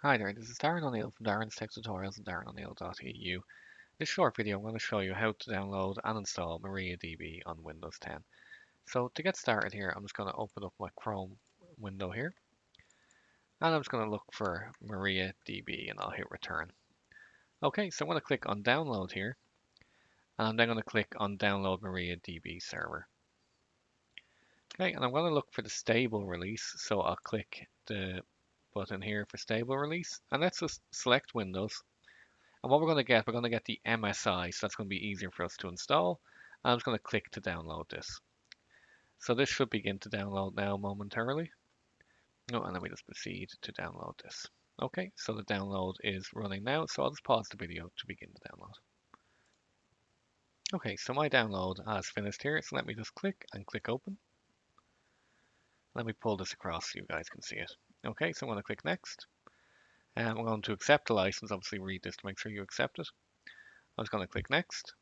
Hi there, this is Darren O'Neill from Darren's Tech Tutorials and darrenO'Neill.eu. This short video I'm going to show you how to download and install MariaDB on Windows 10. So to get started here, I'm just going to open up my Chrome window here, and I'm just going to look for MariaDB and I'll hit return. Okay, so I'm going to click on download here, and I'm then going to click on download MariaDB server. Okay, and I'm going to look for the stable release, so I'll click the button here for stable release, and let's just select Windows. And what we're going to get the MSI, so that's going to be easier for us to install. And I'm just going to click to download this. So this should begin to download now momentarily. Oh, and let me just proceed to download this. Okay, so the download is running now, so I'll just pause the video to begin the download. Okay, so my download has finished here, so let me just click and click open. Let me pull this across so you guys can see it. Okay, so I'm going to click next. And I'm going to accept the license, obviously read this to make sure you accept it. I'm just going to click next.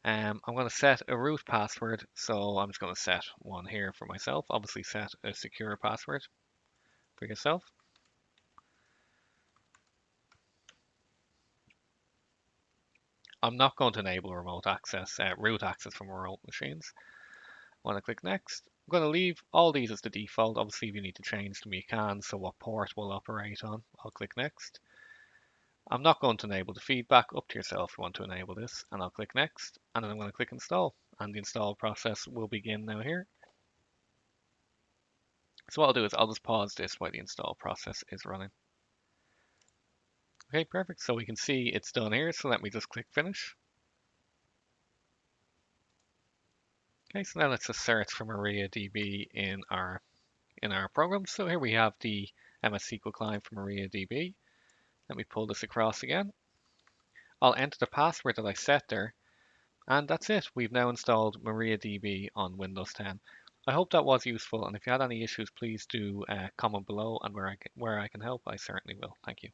I'm going to set a root password, so I'm just going to set one here for myself. Obviously set a secure password for yourself. I'm not going to enable remote access, root access from remote machines. I want to click next. I'm going to leave all these as the default. Obviously if you need to change them you can, so what port will operate on. I'll click next. I'm not going to enable the feedback, up to yourself if you want to enable this, and I'll click next, and then I'm going to click install, and the install process will begin now here. So what I'll do is I'll just pause this while the install process is running. Okay, perfect. So we can see it's done here. So let me just click finish. Okay, so now let's just search for MariaDB in our program. So here we have the MS SQL client for MariaDB. Let me pull this across again. I'll enter the password that I set there, and that's it. We've now installed MariaDB on Windows 10. I hope that was useful, and if you had any issues, please do comment below, and where I can help, I certainly will. Thank you.